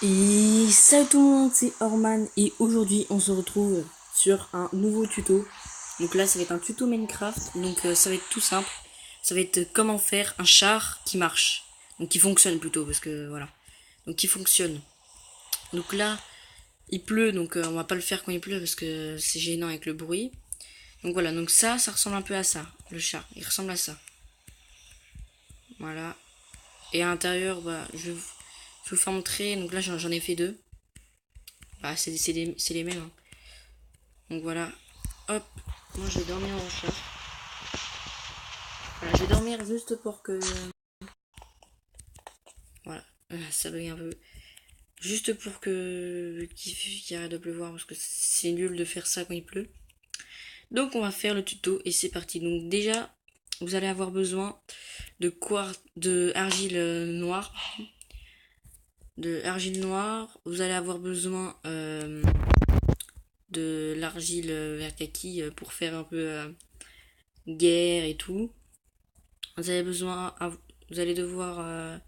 Et salut tout le monde, c'est Orman et aujourd'hui on se retrouve sur un nouveau tuto. Donc là ça va être un tuto Minecraft, donc ça va être tout simple. Ça va être comment faire un char qui marche, donc qui fonctionne plutôt parce que voilà, donc qui fonctionne. Donc là il pleut, donc on va pas le faire quand il pleut parce que c'est gênant avec le bruit. Donc voilà, donc ça ressemble un peu à ça, le char, il ressemble à ça. Voilà. Et à l'intérieur, bah, je vais vous faire montrer. Donc là j'en ai fait deux. Bah, c'est les mêmes, hein. Donc voilà, hop, moi je vais dormir en chat. Voilà, je vais dormir juste pour que... Voilà, ça brille un peu. Juste pour que qu'il arrête de pleuvoir parce que c'est nul de faire ça quand il pleut. Donc on va faire le tuto et c'est parti. Donc déjà, vous allez avoir besoin de argile noire. De argile noire, vous allez avoir besoin de l'argile vert kaki pour faire un peu guerre et tout. Vous avez besoin, vous allez devoir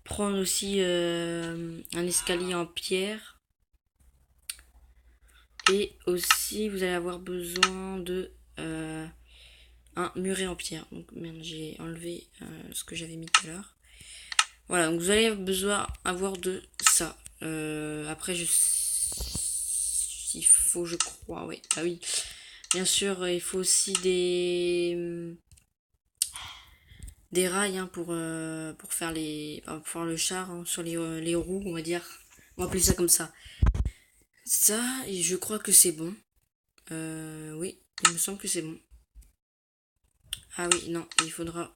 prendre aussi un escalier en pierre. Et aussi, vous allez avoir besoin de un muret en pierre. Donc, merde, j'ai enlevé ce que j'avais mis tout à l'heure. Voilà, donc vous allez besoin avoir de ça. Après, il faut, je crois, oui. Ah oui. Bien sûr, il faut aussi des rails hein, pour faire pour faire le char hein, sur les roues, on va dire. On va appeler ça comme ça. Ça, et je crois que c'est bon. Oui, il me semble que c'est bon. Ah oui, non, il faudra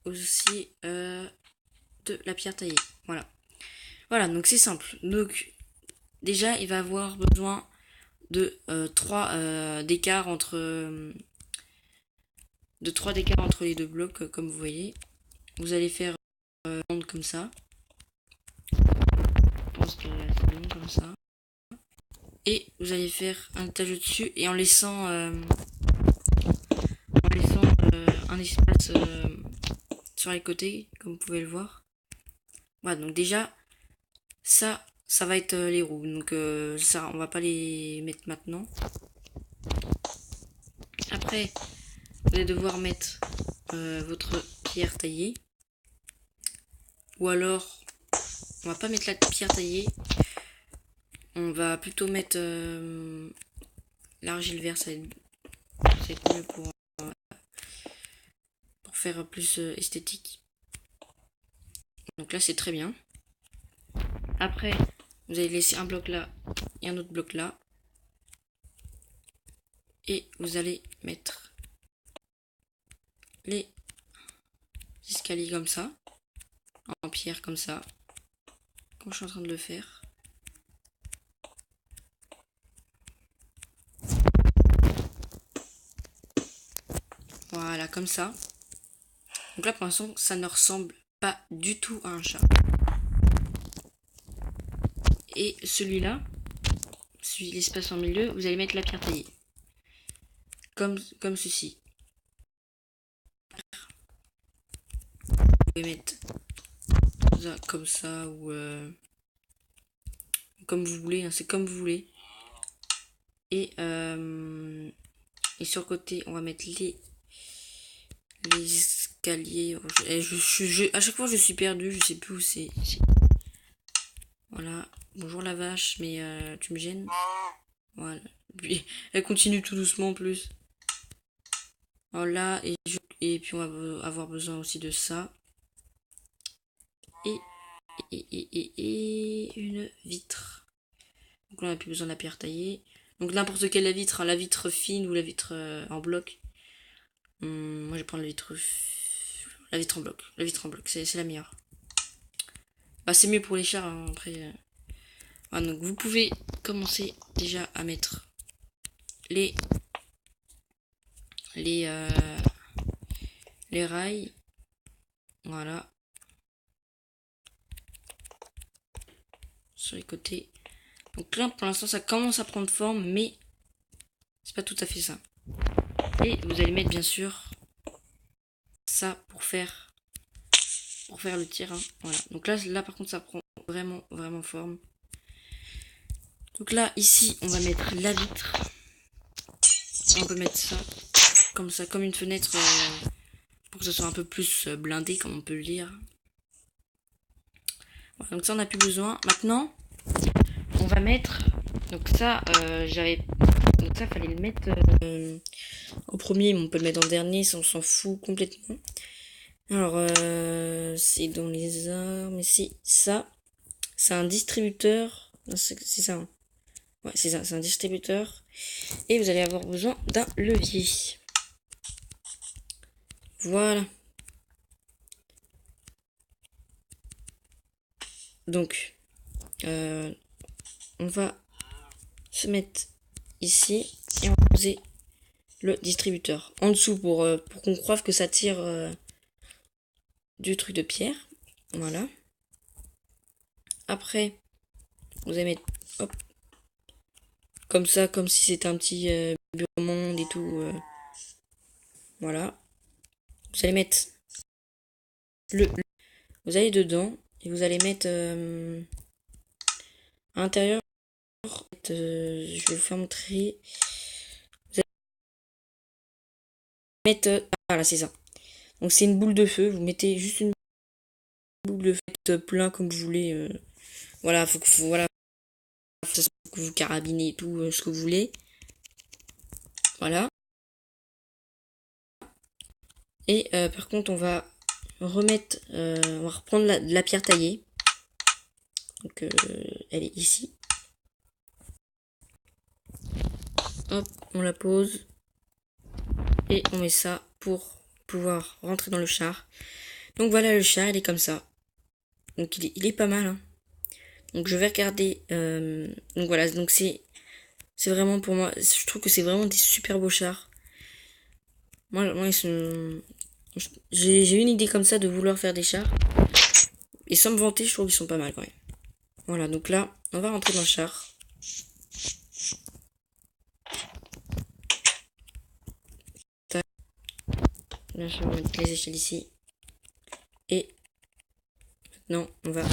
aussi de la pierre taillée. Voilà. Voilà, donc c'est simple. Donc, déjà, il va avoir besoin de 3 d'écart entre... de 3 d'écart entre les deux blocs, comme vous voyez. Vous allez faire comme ça. Je pense que c'est bon comme ça. Et vous allez faire un étage au-dessus et en laissant un espace sur les côtés, comme vous pouvez le voir. Voilà, donc déjà, ça va être les roues. Donc ça, on va pas les mettre maintenant. Après, vous allez devoir mettre votre pierre taillée. Ou alors, on va pas mettre la pierre taillée. On va plutôt mettre l'argile verte. Ça va être mieux pour faire plus esthétique. Donc là, c'est très bien. Après, vous allez laisser un bloc là et un autre bloc là. Et vous allez mettre les escaliers comme ça, en pierre comme ça, comme je suis en train de le faire. Voilà, comme ça. Donc là, pour l'instant, ça ne ressemble pas du tout à un chat. Et celui-là, l'espace en milieu, vous allez mettre la pierre taillée. Comme ceci. Vous pouvez mettre ça comme ça ou comme vous voulez, hein, c'est comme vous voulez. Et sur le côté, on va mettre les escaliers. À chaque fois, je suis perdu, je sais plus où c'est. Voilà. Bonjour la vache, mais tu me gênes. Voilà. Puis, elle continue tout doucement en plus. Voilà. Et puis, on va avoir besoin aussi de ça. Et une vitre. Donc là, on n'a plus besoin de la pierre taillée. Donc n'importe quelle vitre, hein, la vitre fine ou la vitre en bloc. Moi, je vais prendre la vitre en bloc. La vitre en bloc, c'est la meilleure. Bah, c'est mieux pour les chars, hein, après. Voilà, donc vous pouvez commencer déjà à mettre les les euh, les rails. Voilà. Sur les côtés. Donc là, pour l'instant, ça commence à prendre forme, mais c'est pas tout à fait ça. Et vous allez mettre bien sûr ça pour faire le tir. Hein. Voilà. Donc là par contre, ça prend vraiment forme. Donc là, ici, on va mettre la vitre. On peut mettre ça, comme une fenêtre, pour que ce soit un peu plus blindé, comme on peut le dire. Voilà, donc ça, on n'a plus besoin. Maintenant, on va mettre... Donc ça, Donc ça, fallait le mettre en premier, mais on peut le mettre en dernier, ça on s'en fout complètement. Alors, c'est dans les armes, mais si, ça, c'est un distributeur. C'est ça, hein. Ouais, c'est ça, c'est un distributeur. Et vous allez avoir besoin d'un levier. Voilà. Donc, on va se mettre ici et on va poser le distributeur en dessous pour qu'on croive que ça tire du truc de pierre. Voilà. Après, vous allez mettre, hop, comme ça, comme si c'était un petit bureau monde et tout. Voilà. Vous allez mettre vous allez dedans et vous allez mettre à l'intérieur. Je vais vous faire montrer. Vous allez mettre, voilà, c'est ça. Donc c'est une boule de feu. Vous mettez juste une boule de feu plein comme vous voulez. Voilà, faut que vous carabinez et tout ce que vous voulez. Voilà. Et par contre, on va remettre, on va reprendre la pierre taillée. Donc elle est ici. Hop, on la pose. Et on met ça pour pouvoir rentrer dans le char. Donc voilà, le char, il est comme ça. Donc il est pas mal, hein. Donc je vais regarder. Donc voilà, donc c'est vraiment pour moi. Je trouve que c'est vraiment des super beaux chars. Moi ils sont. J'ai une idée comme ça de vouloir faire des chars. Et sans me vanter, je trouve qu'ils sont pas mal quand même. Voilà, donc là, on va rentrer dans le char. Là, je vais mettre les échelles ici. Et maintenant, on va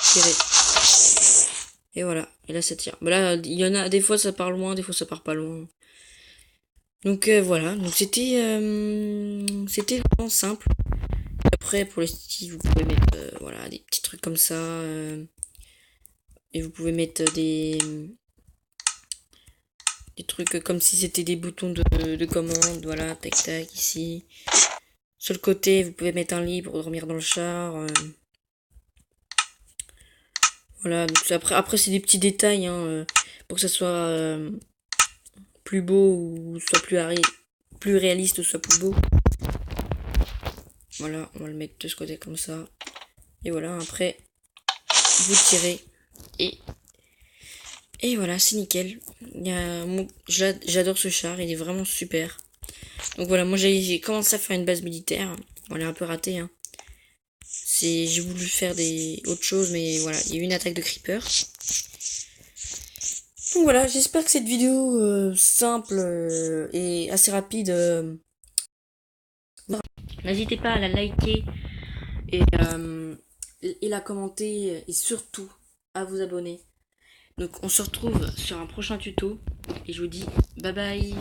tirer. Et voilà. Et là, ça tire. Bah là, il y en a des fois, ça part loin, des fois, ça part pas loin. Donc voilà. Donc c'était vraiment simple. Et après, pour les styles, vous pouvez mettre voilà, des petits trucs comme ça. Et vous pouvez mettre des trucs comme si c'était des boutons de commande. Voilà, tac tac, ici. Sur le côté, vous pouvez mettre un lit pour dormir dans le char. Voilà, donc après c'est des petits détails, hein, pour que ça soit plus beau ou soit plus réaliste ou soit plus beau. Voilà, on va le mettre de ce côté comme ça. Et voilà, après, vous tirez et voilà, c'est nickel. J'adore ce char, il est vraiment super. Donc voilà, moi j'ai commencé à faire une base militaire. On l'a un peu raté, hein. J'ai voulu faire autre chose, mais voilà, il y a eu une attaque de creeper. Donc voilà, j'espère que cette vidéo simple et assez rapide. N'hésitez pas à la liker et la commenter et surtout à vous abonner. Donc on se retrouve sur un prochain tuto et je vous dis bye bye.